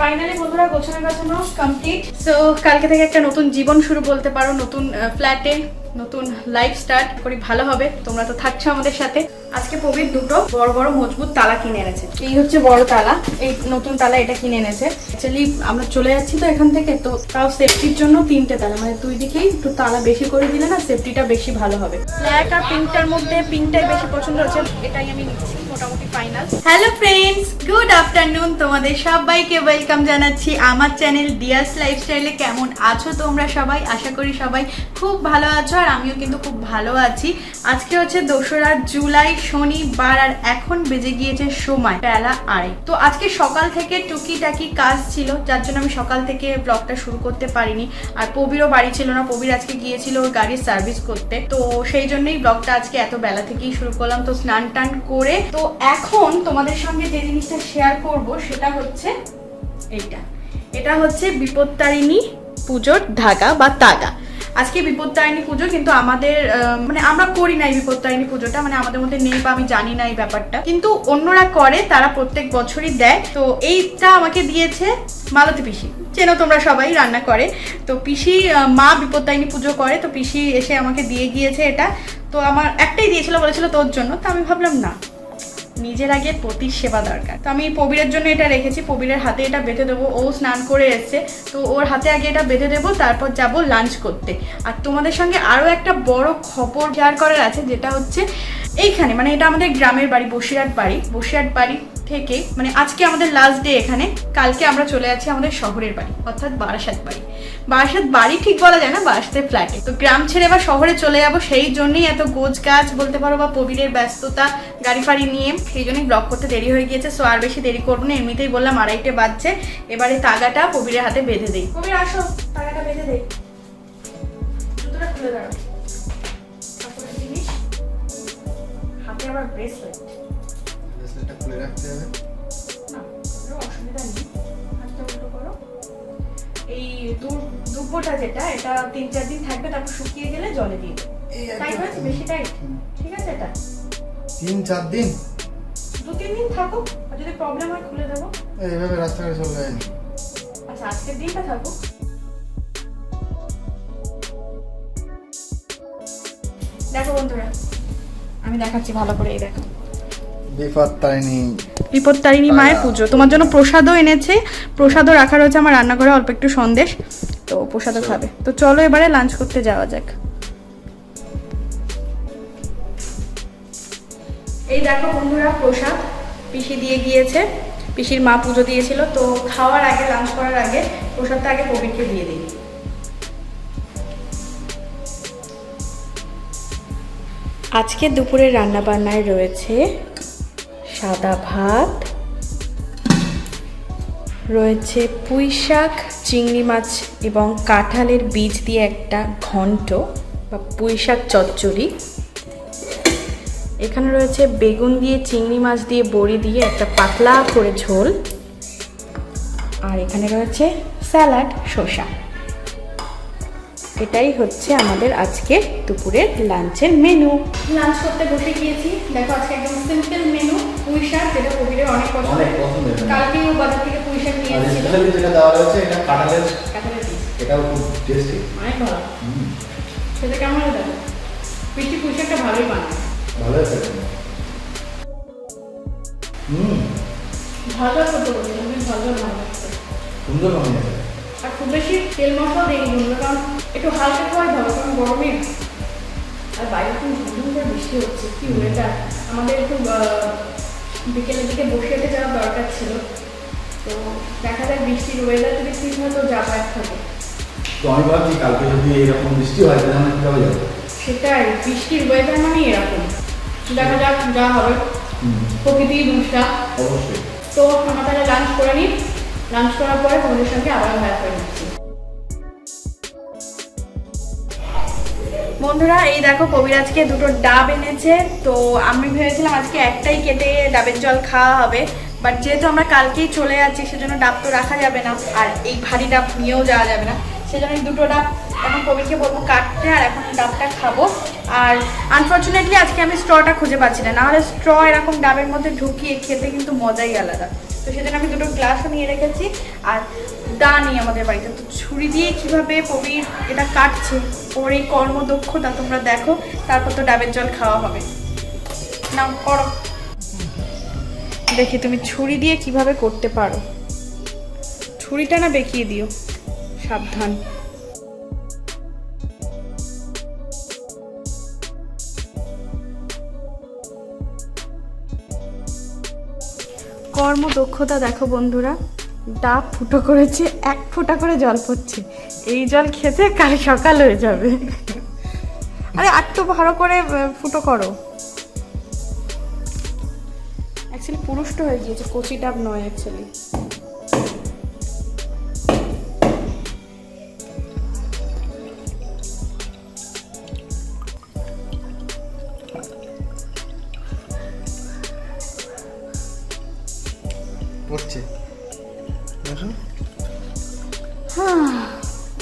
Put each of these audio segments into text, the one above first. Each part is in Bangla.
ফাইনালি বন্ধুরা গোছানো গাছানো কমপ্লিট। সো কালকে থেকে একটা নতুন জীবন শুরু বলতে পারো, নতুন ফ্ল্যাটে নতুন লাইফ স্টার্ট করি, ভালো হবে। তোমরা তো থাকছো আমাদের সাথে। আজকে প্রবীর দুটো বড় বড় মজবুত তালা কিনে এনেছে। এই হচ্ছে বড় তালা, এই নতুন তালা এটা কিনে এনেছে। অ্যাকচুয়ালি আমরা চলে যাচ্ছি তো এখান থেকে, তো তাও সেফটির জন্য 3টে তালা, মানে দুই দিকেই একটু তালা বেশি করে দিলে না সেফটিটা বেশি ভালো হবে। ব্ল্যাক আর পিঙ্কটার মধ্যে পিঙ্কটাই বেশি পছন্দ হচ্ছে, এটাই আমি নিচ্ছি মোটামুটি final. Hello friends, good afternoon. তোমাদের সবাইকে ওয়েলকাম জানাচ্ছি আমার চ্যানেল ডিয়াস লাইফস্টাইলে। কেমন আছো তোমরা সবাই? আশা করি সবাই খুব ভালো আছো, আর আমিও কিন্তু খুব ভালো আছি। আজকে হচ্ছে 2রা জুলাই, শনিবার, আর এখন বেজে গিয়েছে সময় বেলা 2:30। তো আজকে সকাল থেকে টুকিটাকি কাজ ছিল, যার জন্য আমি সকাল থেকে ব্লগটা শুরু করতে পারিনি। আর প্রবীরও বাড়ি ছিল না, প্রবীর আজকে গিয়েছিল ওর গাড়ির সার্ভিস করতে, তো সেই জন্যই ব্লগটা আজকে এত বেলা থেকেই শুরু করলাম। তো স্নান টান করে তো এখন তোমাদের সঙ্গে যে জিনিসটা শেয়ার করব সেটা হচ্ছে এটা হচ্ছে বিপত্তারিণী পুজোর ধাগা বা তাগা। আজকে বিপত্তারিণী পুজো, কিন্তু আমাদের মানে আমরা করি না এই বিপত্তারিণী পুজোটা, মানে আমাদের মধ্যে নেই বা আমি জানি না এই ব্যাপারটা, কিন্তু অন্যরা করে, তারা প্রত্যেক বছরই দেয়। তো এইটা আমাকে দিয়েছে মালতী পিসি, চেনো তোমরা সবাই, রান্না করে। তো পিসি মা বিপত্তারিণী পুজো করে, তো পিসি এসে আমাকে দিয়ে গিয়েছে এটা। তো আমার একটাই দিয়েছিল, বলেছিল তোর জন্য। তো আমি ভাবলাম না, নিজের আগে পতির সেবা দরকার। তো আমি প্রবীরের জন্য এটা রেখেছি, প্রবীরের হাতে এটা বেঁধে দেবো। ও স্নান করে এসছে, তো ওর হাতে আগে এটা বেঁধে দেবো, তারপর যাব লাঞ্চ করতে। আর তোমাদের সঙ্গে আরও একটা বড় খবর শেয়ার করার আছে, যেটা হচ্ছে এইখানে, মানে এটা আমাদের গ্রামের বাড়ি, বসিরহাট বাড়ি থেকে, মানে আজকে আমাদের লাস্ট ডে এখানে। কালকে আমরা চলে যাচ্ছি আমাদের শহরের বাড়ি, অর্থাৎ বারাসাত বাড়ি ঠিক বলা যায় না, বারাসাতের ফ্ল্যাটে। তো গ্রাম ছেড়ে বা শহরে চলে যাবো, সেই জন্যই এত গোছ গাছ বলতে পারো, বা প্রবীরের ব্যস্ততা গাড়ি ফাড়ি নিয়ে, সেই জন্যই ব্লগ করতে দেরি হয়ে গিয়েছে। সো আর বেশি দেরি করবো না, এমনিতেই বললাম 2:30 বাজছে। এবারে তাগাটা প্রবীরের হাতে বেঁধে দেই। প্রবীর আসো, তাগাটা বেঁধে দেই। জুতোটা খুলে দাঁড়াও। জিনিস হাতে আবার ব্রেসলেটটা খুলে রাখতে হবে না, অসুবিধা নেই। হাতটা উল্টো করো। এই দুব্বটা যেটা, এটা 3-4 দিন থাকবে, তারপর শুকিয়ে গেলে জলে দিয়ে দেবে। টাইট হয়েছে বেশি টাইট? ঠিক আছে, এটা 3-4 দিন, 2-3 দিন থাকুক, আর যদি প্রবলেম হয় খুলে দেবো। এইভাবে রাস্তায় চলে যায়। আচ্ছা, আজকের দিনটা থাকুক। দেখো বন্ধুরা, আমি দেখাচ্ছি ভালো করে। এই দেখো, বিপত্তারিণী মায়ের পুজো। তোমার জন্য প্রসাদও এনেছে, প্রসাদও রাখা রয়েছে আমার রান্নাঘরে, অল্প একটু সন্দেশ, তো প্রসাদও খাবে। তো চলো এবারে লাঞ্চ করতে যাওয়া যাক। এই দেখো বন্ধুরা, প্রসাদ পিসি দিয়ে গিয়েছে, পিসির মা পুজো দিয়েছিল। তো খাওয়ার আগে, লাঞ্চ করার আগে প্রসাদটা আগে প্রবীরকে দিয়ে দিই। আজকে দুপুরের রান্নাবান্নায় রয়েছে সাদা ভাত, রয়েছে পুঁই শাক, চিংড়ি মাছ এবং কাঁঠালের বীজ দিয়ে একটা ঘন্ট বা পুঁই শাক চচ্চড়ি। এখানে রয়েছে বেগুন দিয়ে, চিংড়ি মাছ দিয়ে, বড়ি দিয়ে একটা পাতলা করে ঝোল। আর এখানে রয়েছে স্যালাড, শসা। এটাই হচ্ছে আমাদের আজকে দুপুরের লাঞ্চের মেনু। লাঞ্চ করতে বসে গিয়েছি। দেখো আজকে একদম সিম্পল মেনু, পুঁই শাক, যেটা প্রবীরের অনেক পছন্দ। কালকেই ও বাজার থেকে পুঁই শাক নিয়ে এসেছিল। যেটা দেওয়া হয়েছে এটা কাঁঠালের বীজ, এটাও খুব টেস্টি, অনেক ভালো। সেটা কেমন হলো দেখো, পিসি পুঁই শাকটা ভালোই বানায়। ভালো আছে। ভালো করতে বলছি, ভালো লাগছে, সুন্দর বানিয়েছে। আর খুব বেশি তেল মশলাও দেয়নি বলবো, কারণ একটু হালকা খাওয়াই ভালো, কারণ গরমে। আর বাইরে খুব ঝুমঝুম করে বৃষ্টি হচ্ছে, কি ওয়েদার। আমাদের একটু বিকেলের দিকে বসিয়েতে যাওয়ার দরকার ছিল, তো দেখা যায় বৃষ্টির ওয়েদার যদি ঠিক হয় তো যাতায়াত থাকে। তো আমি ভাবছি কালকে যদি এরকম বৃষ্টি হয় তাহলে আমরা কীভাবে যাবো? সেটাই, বৃষ্টির ওয়েদার মানে এরকম, দেখা যাক যা হবে, প্রকৃতির দুষ্টা অবশ্যই। তো আমরা তাহলে লাঞ্চ করে নিই, লাঞ্চ করার পরে তোমাদের সঙ্গে আবার ভাড়া করে নিচ্ছি। বন্ধুরা এই দেখো, প্রবীর আজকে 2টো ডাব এনেছে। তো আমি ভেবেছিলাম আজকে একটাই কেটে ডাবের জল খাওয়া হবে, বাট যেহেতু আমরা কালকেই চলে যাচ্ছি, সেজন্য ডাব তো রাখা যাবে না, আর এই ভারী ডাব নিয়েও যাওয়া যাবে না, সেজন্য 2টো ডাব এখন প্রবীরকে বলবো কাটতে, আর এখন ডাবটা খাবো। আর আনফর্চুনেটলি আজকে আমি স্ট্রটা খুঁজে পাচ্ছি না, নাহলে স্ট্র এরকম ডাবের মধ্যে ঢুকিয়ে খেতে কিন্তু মজাই আলাদা। তো সেজন্য আমি দুটো গ্লাসও নিয়ে রেখেছি। আর দা নেই আমাদের বাড়িতে, তো ছুরি দিয়ে কিভাবে প্রবীর এটা কাটছে, ওর এই কর্মদক্ষতা তোমরা দেখো, তারপর তো ডাবের জল খাওয়া হবে। না করো, দেখি তুমি ছুরি দিয়ে কিভাবে করতে পারো। ছুরিটা না বেঁকিয়ে দিও, সাবধান। কর্মদক্ষতা দেখো বন্ধুরা, ডাব ফুটো করেছে, 1 ফোঁটা করে জল পড়ছে। এই জল খেতে কাল সকাল হয়ে যাবে। আরে একটু ভালো করে ফুটো করো। অ্যাকচুয়ালি পুরুষটা হয়ে গিয়েছে, কচি ডাব নয় অ্যাকচুয়ালি। পড়ছে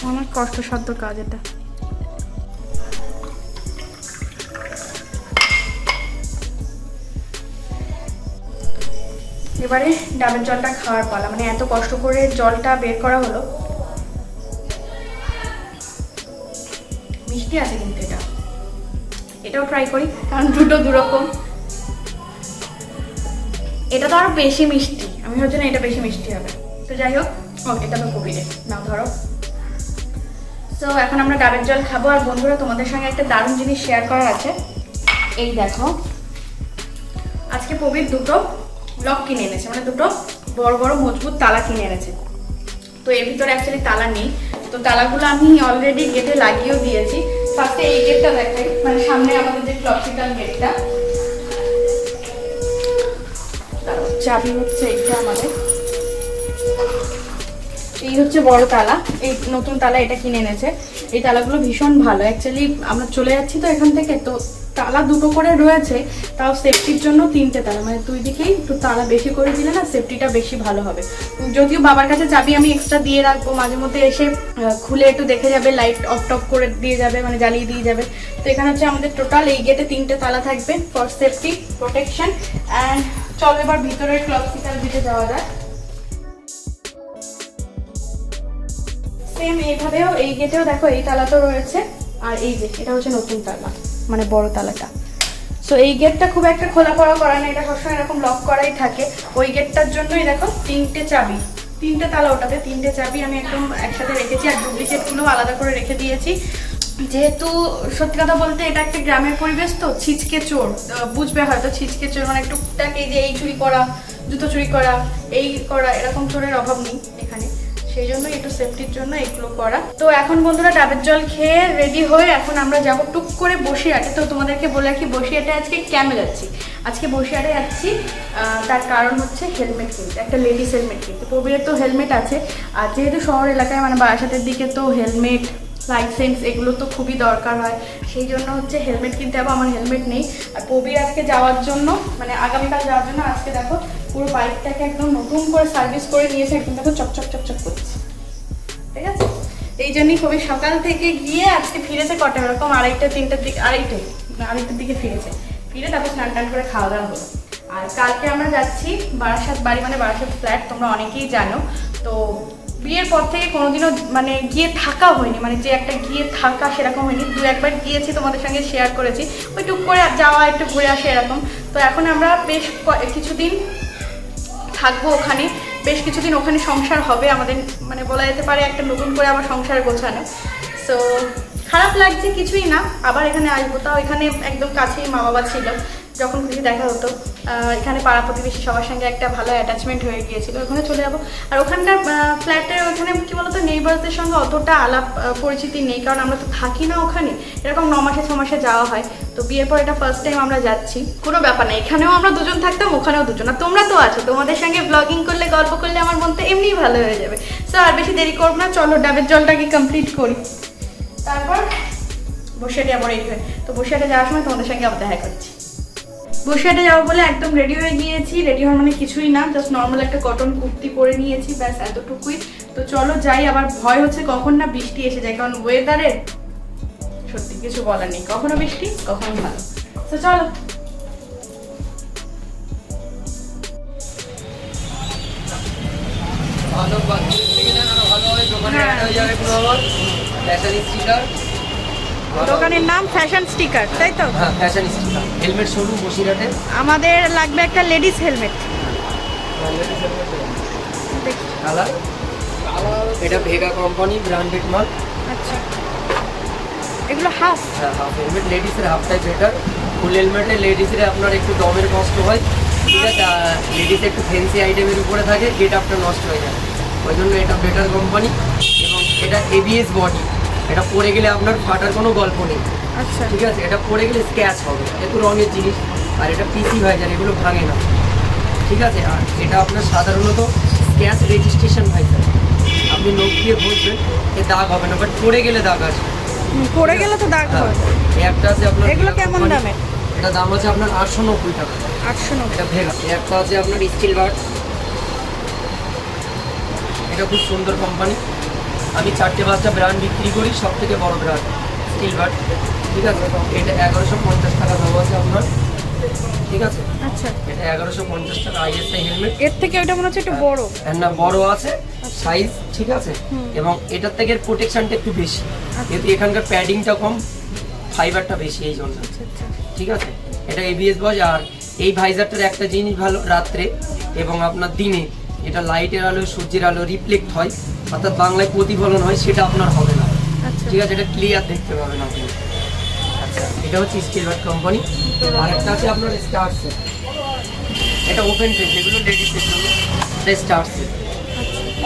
অনেক কষ্টসাধ্য কাজ এটা। এবারে ডাবের জলটা খাওয়ার পালা, মানে এত কষ্ট করে জলটা বের করা হলো। মিষ্টি আছে কিন্তু এটাও ট্রাই করি, কারণ দুটো দুরকম। এটা তো আরো বেশি মিষ্টি, আমি ভাবছি না এটা বেশি মিষ্টি হবে। তো যাই হোক, এটা তো কবিরে নাও ধরো। সো এখন আমরা ডাবের জল খাবো। আর বন্ধুরা, তোমাদের সঙ্গে একটা দারুণ জিনিস শেয়ার করার আছে। এই দেখো, আজকে প্রবীর দুটো লক কিনে এনেছে, মানে দুটো বড় বড় মজবুত তালা কিনে এনেছে। তো এর ভিতরে অ্যাকচুয়ালি তালা নেই, তো তালাগুলো আমি অলরেডি গেটে লাগিয়েও দিয়েছি। ফার্স্টে এই গেটটা দেখাই, মানে সামনে আমাদের যে ক্লসিক্যাল গেটটা, চাবি হচ্ছে এইটা আমাদের। এই হচ্ছে বড় তালা, এই নতুন তালা এটা কিনে এনেছে। এই তালাগুলো ভীষণ ভালো। অ্যাকচুয়ালি আমরা চলে যাচ্ছি তো এখান থেকে, তো তালা দুটো করে রয়েছে, তাও সেফটির জন্য 3টে তালা, মানে দুই দিকেই একটু তালা বেশি করে দিলে না সেফটিটা বেশি ভালো হবে। যদিও বাবার কাছে চাবি আমি এক্সট্রা দিয়ে রাখবো, মাঝে মধ্যে এসে খুলে একটু দেখে যাবে, লাইট অফ টফ করে দিয়ে যাবে, মানে জ্বালিয়ে দিয়ে যাবে। তো এখানে হচ্ছে আমাদের টোটাল এই গেটে 3টে তালা থাকবে ফর সেফটি প্রোটেকশন। অ্যান্ড চলো এবার ভিতরের ক্লসিক্যাল দিকে যাওয়া যায়। সেম এইভাবেও এই গেটেও দেখো এই তালা তো রয়েছে, আর এই যে এটা হচ্ছে নতুন তালা, মানে বড় তালাটা। সো এই গেটটা খুব একটা খোলা পড়া করা না, এটা সবসময় এরকম লক করাই থাকে। ওই গেটটার জন্যই দেখো 3টে চাবি, 3টে তালা, ওটাতে 3টে চাবি আমি একদম একসাথে রেখেছি। আর ডুপ্লিকেটগুলো আলাদা করে রেখে দিয়েছি, যেহেতু সত্যি কথা বলতে এটা একটা গ্রামের পরিবেশ, তো ছিচকে চোর বুঝবে হয়তো। ছিচকে চোর মানে টুকটাক এই যে এই চুরি করা, জুতো চুরি করা, এই করা, এরকম চোরের অভাব নেই এখানে। সেই জন্য একটু সেফটির জন্য এগুলো করা। তো এখন বন্ধুরা ডাবের জল খেয়ে রেডি হয়ে এখন আমরা যাবো টুক করে বসিরহাটে। তো তোমাদেরকে বলে রাখি বসিরহাটে আজকে কেন যাচ্ছি। আজকে বসিরহাটে যাচ্ছি তার কারণ হচ্ছে হেলমেট কিনতে, একটা লেডিস হেলমেট কিনতে। প্রবীরের তো হেলমেট আছে, আর যেহেতু শহর এলাকায় মানে বারাসাতের দিকে তো হেলমেট, লাইসেন্স এগুলো তো খুবই দরকার হয়, সেই জন্য হচ্ছে হেলমেট কিনতে হবে। আমার হেলমেট নেই। আর প্রবীর আজকে যাওয়ার জন্য, মানে আগামীকাল যাওয়ার জন্য আজকে দেখো পুরো বাইকটাকে একদম নতুন করে সার্ভিস করে নিয়েছে, একদম দেখো চকচক চকচক করছে, ঠিক আছে। এই জন্যই খুবই সকাল থেকে গিয়ে আজকে ফিরেছে কটা, এরকম 2:30-3টার দিকে, আড়াইটার দিকে ফিরে তারপর স্নান টান করে খাওয়া দাওয়া হলো। আর কালকে আমরা যাচ্ছি বারাসাত বাড়ি, মানে বারাসাত ফ্ল্যাট, তোমরা অনেকেই জানো। তো বিয়ের পর থেকে কোনোদিনও মানে গিয়ে থাকা হয়নি, মানে যে একটা গিয়ে থাকা সেরকম হয়নি। 2-1বার গিয়েছি, তোমাদের সঙ্গে শেয়ার করেছি, ওই টুক করে যাওয়া, একটু ঘুরে আসে এরকম। তো এখন আমরা বেশ কিছুদিন থাকবো ওখানে, বেশ কিছুদিন ওখানে সংসার হবে আমাদের, মানে বলা যেতে পারে একটা নতুন করে আবার সংসার গোছানো। সো খারাপ লাগছে কিছুই না, আবার এখানে আসবো। তাও এখানে একদম কাছেই মা বাবা ছিল, যখন খুশি দেখা হতো। এখানে পাড়া প্রতিবেশী সবার সঙ্গে একটা ভালো অ্যাটাচমেন্ট হয়ে গিয়েছিল, ওখানে চলে যাবো। আর ওখানকার ফ্ল্যাটের ওখানে কী বলতো, নেইবারসদের সঙ্গে অতটা আলাপ পরিচিতি নেই, কারণ আমরা তো থাকি না ওখানে, এরকম 9 মাসে 6 মাসে যাওয়া হয়। তো বিয়ের পর এটা ফার্স্ট টাইম আমরা যাচ্ছি, কোনো ব্যাপার না। এখানেও আমরা দুজন থাকতাম, ওখানেও দুজন। আর তোমরা তো আছো, তোমাদের সঙ্গে ব্লগিং করলে, গল্প করলে আমার মনটা এমনিই ভালো হয়ে যাবে। সো আর বেশি দেরি করবো না, চলো ডাবের জলটাকে কমপ্লিট করি, তারপর বসিরহাটে আবার রেডি হয়। তো বসিরহাটে যাওয়ার সময় তোমাদের সঙ্গে আবার দেখা করছি। বসিরহাটে যাবো বলে একদম রেডি হয়ে গিয়েছি। রেডি হওয়ার মানে কিছুই না, জাস্ট নর্মাল একটা কটন কুর্তি পরে নিয়েছি, ব্যাস এতটুকুই। তো চলো যাই। আবার ভয় হচ্ছে কখন না বৃষ্টি এসে যায়, কারণ ওয়েদারে সত্যি কিছু বলার নেই, কখনো বৃষ্টি কখনো ভালো। তো চলো। ভালো বাচ্চা থেকে দেন আরো ভালো হয়, দোকানে হ্যাঁ। অ্যাড হয়ে যাবে পুরো আমার ফ্যাশন স্টিকার। দোকানের নাম ফ্যাশন স্টিকার, তাই তো? হ্যাঁ ফ্যাশন স্টিকার, হেলমেট শোরুম বসিরহাটে। আমাদের লাগবে একটা লেডিস হেলমেট। কালার এটা ভেগা কোম্পানি ব্র্যান্ডেড মাল। আচ্ছা, এগুলো হাফ? হ্যাঁ হাফ হেলমেট, লেডিসের হাফটাই বেটার। ফুল হেলমেটে লেডিসের আপনার একটু দমের কষ্ট হয়, ঠিক আছে, লেডিস একটু ফ্যান্সি আইটেমের উপরে থাকে, গেট আপটা নষ্ট হয়ে যায়, ওই জন্য এটা বেটার কোম্পানি। এবং এটা এবিএস বডি, এটা পরে গেলে আপনার ফাটার কোনো গল্প নেই, আচ্ছা, ঠিক আছে, এটা পরে গেলে স্ক্র্যাচ হবে, এত রঙের জিনিস। আর এটা পিসি ভাইজার, এগুলো ভাঙে না, ঠিক আছে। আর এটা আপনার সাধারণত স্ক্র্যাচ রেজিস্ট্রেশন ভাইজার, আপনি নখ দিয়ে ঘষবেন এ দাগ হবে না, বাট পরে গেলে দাগ আছে। পড়ে গেলে তো দাগ হ্যাঁ, হয়। এই একটা আছে আপনার এগুলো ভেগা কেমন কোম্পানি। দামের? এটা দাম আছে আপনার 890 টাকা। 890। এটা ভেগা। এই একটা আছে আপনার স্টিল বার্ড, এটা খুব সুন্দর কোম্পানি। আমি 4-5টা ব্র্যান্ড বিক্রি করি, সব থেকে বড় ব্র্যান্ড স্টিল বার্ড, ঠিক আছে। এটা 1150 টাকা দাম আছে আপনার, ঠিক আছে। আচ্ছা, এটা 1150 টাকা আইএসআই হেলমেট। এর থেকে ওটা মনে হচ্ছে একটু বড়। না বড় আছে সাইজ, ঠিক আছে, এবং এটার থেকে প্রোটেকশনটা একটু বেশি, যেহেতু এখানকার প্যাডিংটা কম, ফাইবারটা বেশি, এই জন্য, ঠিক আছে। এটা এবিএস বজ। আর এই ভাইজারটার একটা জিনিস ভালো, রাত্রে এবং আপনার দিনে এটা লাইটের আলো সূর্যের আলো রিফ্লেক্ট হয়, অর্থাৎ বাংলায় প্রতিফলন হয়, সেটা আপনার হবে না, আচ্ছা, ঠিক আছে, এটা ক্লিয়ার দেখতে পাবেন আপনি। আচ্ছা, এটা হচ্ছে স্টিল বার্ড কোম্পানি। আর একটা আছে আপনার স্টারসের, এটা ওপেন ফেস, এগুলো লেডিসের জন্য, এটা স্টারসের,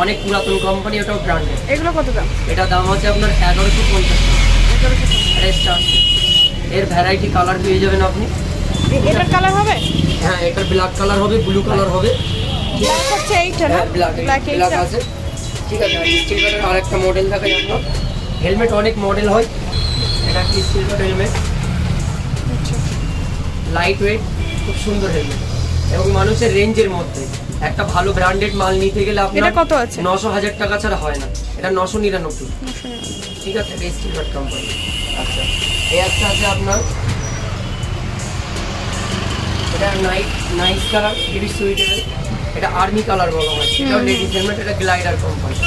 অনেক পুরাতন কোম্পানি, ওটাও ব্র্যান্ডেড। এগুলো কত দাম? এটা দাম আছে আপনার 1150 টাকা। এটা স্টারসের, এর ভ্যারাইটি কালার পেয়ে যাবেন আপনি। এটার কালার হবে? হ্যাঁ, এটার ব্ল্যাক কালার হবে, ব্লু কালার হবে। ব্ল্যাক হচ্ছে এইটা না? হ্যাঁ ব্ল্যাক, ব্ল্যাক ব্ল্যাক এইটা। আছে, ঠিক আছে। আর স্টিল কালার আরেকটা মডেল থাকে আপনার, হেলমেট অনেক মডেল হয়, এটা একটা স্টিল কালার হেলমেট, আচ্ছা, লাইট ওয়েট, খুব সুন্দর হেলমেট, এবং মানুষের রেঞ্জের মধ্যে। একটা ভালো ব্র্যান্ডেড মাল নিতে গেলে আপনার এটা কত আছে? 900,000 টাকা ছাড়া হয় না, এটা 999, ঠিক আছে। এটা স্টিল কালার কোম্পানি। আচ্ছা, এই একটা আছে আপনার, এটা নাইস কালার, হেভি সুইটেবল, এটা আর্মি কালার বলা হয়, এটাও লেডিস হেলমেট, এটা গ্লাইডার কোম্পানি।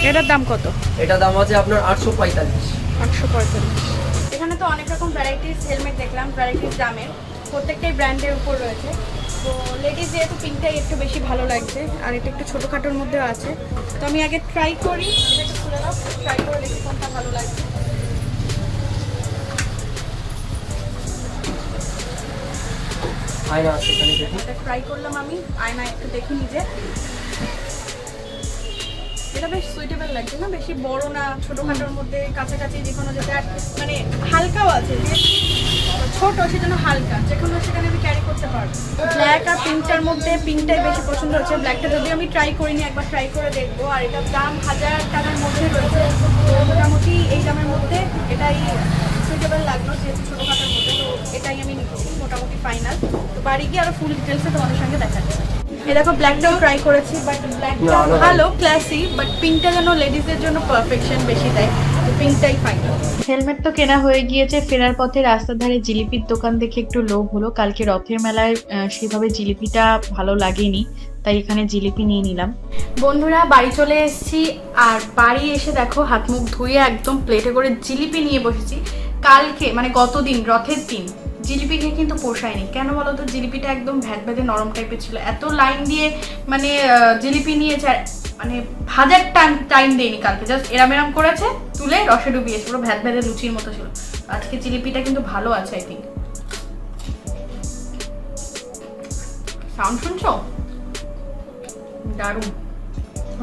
এটার দাম কত? এটা দাম আছে আপনার 845। 845। এখানে তো অনেক রকম ভ্যারাইটিস হেলমেট দেখলাম, ভ্যারাইটিস দামের, প্রত্যেকটাই ব্র্যান্ডের উপর রয়েছে। তো লেডিস যেহেতু পিঙ্কটাই একটু বেশি ভালো লাগছে, আর এটা একটু ছোটোখাটোর মধ্যে আছে। তো আমি আগে ট্রাই করি, এটা একটু খুলে দাও, ট্রাই করে দেখি কোনটা ভালো লাগছে। আয়না আছে এখানে দেখুন। এটা ট্রাই করলাম আমি, আয়না একটু দেখি নিজে। এটা বেশ সুইটেবল লাগছে না, বেশি বড় না, ছোটখাটোর মধ্যে কাছাকাছি যে কোনো যেটা, মানে হালকাও আছে, যে ছোট সেজন্য হালকা, যে কোনো সেখানে আমি ক্যারি করতে পারবো। ব্ল্যাক আর পিঙ্কটার মধ্যে পিঙ্কটাই বেশি পছন্দ হচ্ছে, ব্ল্যাকটা যদিও আমি ট্রাই করিনি, একবার ট্রাই করে দেখবো। আর এটার দাম 1000 টাকার মধ্যে রয়েছে, তো মোটামুটি এই দামের মধ্যে এটাই সুইটেবল লাগলো, যেহেতু ছোটোখাটোর মধ্যে, তো এটাই আমি নিচ্ছি মোটামুটি ফাইনাল। তো বাড়ি গিয়ে আরও ফুল ডিটেলসে তোমাদের সঙ্গে দেখা যাচ্ছে। এ দেখো ব্ল্যাকটাও ট্রাই করেছি, বাট ব্ল্যাকটা না, না, ভালো, ক্লাসি, বাট পিঙ্কটা যেন লেডিসদের জন্য পারফেকশন বেশি দেয়, তো পিঙ্কটাই ফাইনাল। হেলমেট তো কেনা হয়ে গিয়েছে, ফেরার পথে রাস্তার ধারে জিলিপির দোকান দেখে একটু লোভ হলো। কালকে রথের মেলায় সেভাবে জিলিপিটা ভালো লাগেনি, তাই এখানে জিলিপি নিয়ে নিলাম। বন্ধুরা বাড়ি চলে এসেছি, আর বাড়ি এসে দেখো হাত মুখ ধুয়ে একদম প্লেটে করে জিলিপি নিয়ে বসেছি। কালকে মানে গতদিন রথের দিন জিলিপি খেয়ে কিন্তু পোষায়নি, কেন বলো তো, জিলিপিটা একদম ভ্যাট ভ্যাটে নরম টাইপের ছিল, এত লাইন দিয়ে মানে জিলিপি নিয়েছে, মানে ভাজার টাইম দেয়নি কালকে, জাস্ট এরাম এরাম করেছে, তুলে রসে ডুবিয়েছে, পুরো ভ্যাট ভ্যাটে লুচির মতো ছিল। আজকে জিলিপিটা কিন্তু ভালো আছে, আই থিঙ্ক। সাউন্ড শুনছো? দারুণ।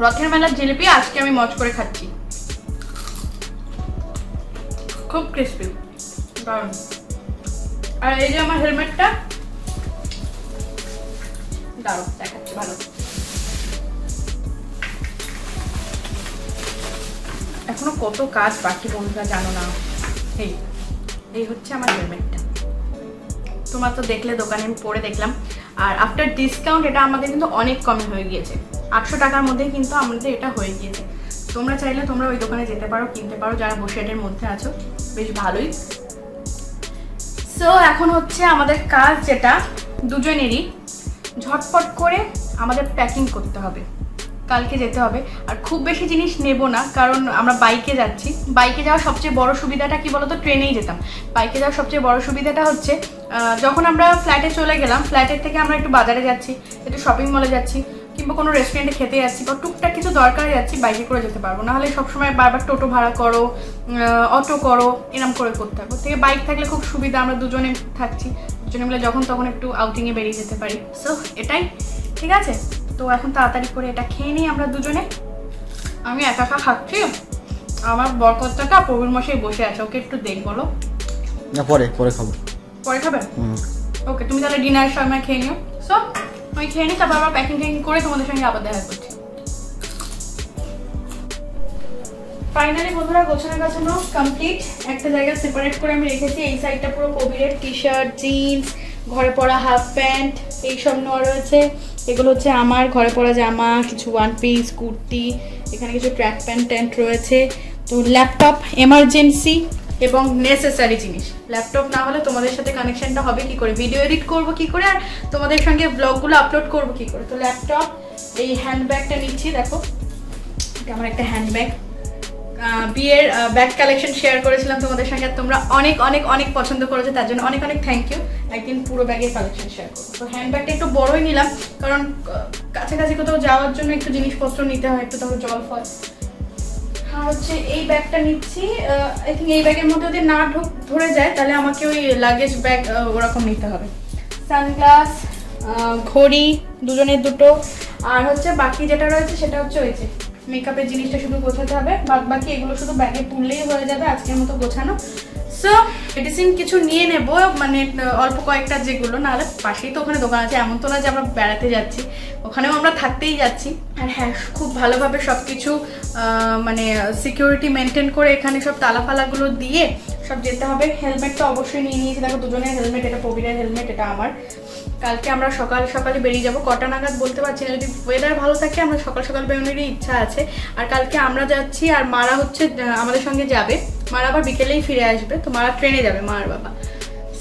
রথের মেলার জিলিপি আজকে আমি মজ করে খাচ্ছি, খুব ক্রিস্পি, দারুণ। আর এই যে আমার হেলমেটটা, দারুণ দেখাচ্ছে, ভালো। এখনো কত কাজ বাকি বন্ধুরা, জানো না। এই হচ্ছে আমার হেলমেটটা, তোমার তো দেখলে দোকানে আমি পরে দেখলাম। আর আফটার ডিসকাউন্ট এটা আমাদের কিন্তু অনেক কমে হয়ে গিয়েছে, 800 টাকার মধ্যেই কিন্তু আমাদের এটা হয়ে গিয়েছে। তোমরা চাইলে তোমরা ওই দোকানে যেতে পারো, কিনতে পারো, যারা বসিরহাটের মধ্যে আছো, বেশ ভালোই। সো এখন হচ্ছে আমাদের কাজ, যেটা দুজনেরই ঝটপট করে আমাদের প্যাকিং করতে হবে। কালকে যেতে হবে। আর খুব বেশি জিনিস নেব না, কারণ আমরা বাইকে যাচ্ছি। বাইকে যাওয়ার সবচেয়ে বড় সুবিধাটা কি বলতো, ট্রেনেই যেতাম। বাইকে যাওয়ার সবচেয়ে বড় সুবিধাটা হচ্ছে যখন আমরা ফ্ল্যাটে চলে গেলাম, ফ্ল্যাটের থেকে আমরা একটু বাজারে যাচ্ছি, একটু শপিং মলে যাচ্ছি, কিংবা কোনো রেস্টুরেন্টে খেতে যাচ্ছি, বা টুকটাক কিছু দরকারে যাচ্ছি, বাইকে করে যেতে পারবো। নাহলে সবসময় বারবার টোটো ভাড়া করো, অটো করো, এরম করে করতে হবে। থেকে বাইক থাকলে খুব সুবিধা, আমরা দুজনে থাকছি, দুজনে মিলে যখন তখন একটু আউটিংয়ে বেরিয়ে যেতে পারি। সো এটাই ঠিক আছে। তো এখন তাড়াতাড়ি করে এটা খেয়ে নিই আমরা দুজনে। আমি একা একা খাচ্ছি, আমার বরকর্তাটা প্রবীর মশাই বসে আছে, ওকে একটু দেখ বলো। না, পরে খাবো। পরে খাবে? ওকে, তুমি তাহলে ডিনারের সময় খেয়ে নিও। সো আমি খেয়ে নিই, তারপর আবার প্যাকিং করে তোমাদের সঙ্গে আবার দেখা করছি। ফাইনালি বন্ধুরা গোছানো গাছানো কমপ্লিট। একটা জায়গা সেপারেট করে আমি রেখেছি। এই সাইডটা পুরো কবিরের টি শার্ট, জিন্স, ঘরে পরা হাফ প্যান্ট এইসব নেওয়া রয়েছে। এগুলো হচ্ছে আমার ঘরে পরা জামা, কিছু ওয়ান পিস, কুর্তি, এখানে কিছু ট্র্যাক প্যান্ট রয়েছে। তো ল্যাপটপ এমার্জেন্সি এবং নেসেসারি জিনিস। ল্যাপটপ না হলে তোমাদের সাথে কানেকশনটা হবে কি করে, ভিডিও এডিট করব কি করে, আর তোমাদের সঙ্গে ব্লগগুলো আপলোড করব কি করে। তো ল্যাপটপ, এই হ্যান্ডব্যাগটা নিচ্ছি, দেখো এটা আমার একটা হ্যান্ডব্যাগ। বিয়ের ব্যাগ কালেকশন শেয়ার করেছিলাম তোমাদের সঙ্গে, তোমরা অনেক অনেক অনেক পছন্দ করেছো, তার জন্য অনেক অনেক থ্যাংক ইউ। একদিন পুরো ব্যাগের কালেকশন শেয়ার করবো। তো হ্যান্ডব্যাগটা একটু বড়ই নিলাম, কারণ কাছাকাছি কোথাও যাওয়ার জন্য একটু জিনিসপত্র নিতে হয়, একটু তখন জল ফল। আর হচ্ছে এই ব্যাগটা নিচ্ছি, আই থিঙ্ক এই ব্যাগের মধ্যে যদি না ধরে যায় তাহলে আমাকে ওই লাগেজ ব্যাগ ওরকম নিতে হবে। সানগ্লাস, ঘড়ি, দুজনের দুটো। আর হচ্ছে বাকি যেটা রয়েছে সেটা হচ্ছে ওই যে মেকআপের জিনিসটা শুধু গোছাতে হবে, বাকি এগুলো শুধু ব্যাগে তুললেই হয়ে যাবে আজকের মতো গোছানো। সো মেডিসিন কিছু নিয়ে নেব, মানে অল্প কয়েকটা যেগুলো, নাহলে পাশেই তো ওখানে দোকান আছে, এমন তো না যে আমরা বেড়াতে যাচ্ছি, ওখানেও আমরা থাকতেই যাচ্ছি। আর হ্যাঁ, খুব ভালোভাবে সব কিছু মানে সিকিউরিটি মেনটেন করে এখানে সব তালাফালাগুলো দিয়ে সব যেতে হবে। হেলমেট তো অবশ্যই নিয়ে নিয়েছি, দেখো দুজনের হেলমেট, এটা প্রবীরের হেলমেট, এটা আমার। কালকে আমরা সকালে বেরিয়ে যাব, কটা নাগাদ বলতে পারছি না, যদি ওয়েদার ভালো থাকে আমরা সকাল বেরোনোরই ইচ্ছা আছে। আর কালকে আমরা যাচ্ছি, আর মারা হচ্ছে আমাদের সঙ্গে যাবে, মারা আবার বিকেলেই ফিরে আসবে। তো মারা ট্রেনে যাবে, মা আর বাবা।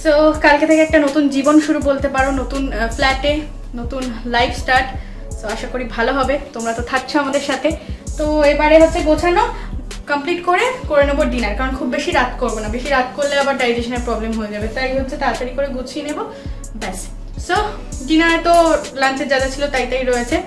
সো কালকে থেকে একটা নতুন জীবন শুরু বলতে পারো, নতুন ফ্ল্যাটে নতুন লাইফ স্টার্ট। সো আশা করি ভালো হবে, তোমরা তো থাকছো আমাদের সাথে। তো এবারে হচ্ছে গোছানো কমপ্লিট করে নেবো ডিনার, কারণ খুব বেশি রাত করবো না, বেশি রাত করলে আবার ডাইজেশনের প্রবলেম হয়ে যাবে, তাই হচ্ছে তাড়াতাড়ি করে গুছিয়ে নেবো, ব্যাস। সো ডিনারে তো লাঞ্চের যা ছিল তাই রয়েছে।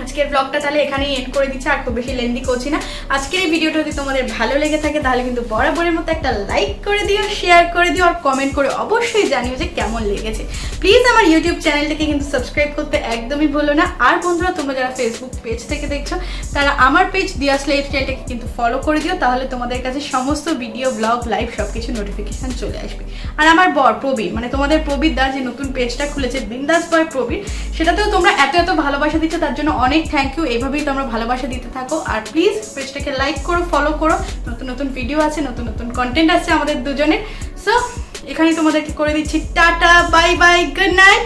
আজকের ব্লগটা তাহলে এখানেই এন্ড করে দিচ্ছি, আর খুব বেশি লেন্দি করছি না। আজকের এই ভিডিওটা যদি তোমাদের ভালো লেগে থাকে তাহলে কিন্তু বরাবরের মতো একটা লাইক করে দিও, শেয়ার করে দিও, আর কমেন্ট করে অবশ্যই জানিও যে কেমন লেগেছে। প্লিজ আমার ইউটিউব চ্যানেলটাকে কিন্তু সাবস্ক্রাইব করতে একদমই ভুলো না। আর বন্ধুরা, তোমরা যারা ফেসবুক পেজ থেকে দেখছো তারা আমার পেজ দিয়াস লাইফস্টাইলটাকে কিন্তু ফলো করে দিও, তাহলে তোমাদের কাছে সমস্ত ভিডিও, ব্লগ, লাইভ সব কিছু নোটিফিকেশান চলে আসবে। আর আমার বর প্রবীর, মানে তোমাদের প্রবীর দা যে নতুন পেজটা খুলেছে বিন্দাস বয় প্রবীর, সেটাতেও তোমরা এত ভালোবাসা দিচ্ছ, তার জন্য অনেক থ্যাংক ইউ। এইভাবেই তোমরা ভালোবাসা দিতে থাকো, আর প্লিজ পেজটাকে লাইক করো, ফলো করো, নতুন ভিডিও আছে, নতুন কন্টেন্ট আছে আমাদের দুজনের। সো এখানেই তোমাদেরকে করে দিচ্ছি tata, bye bye, good night.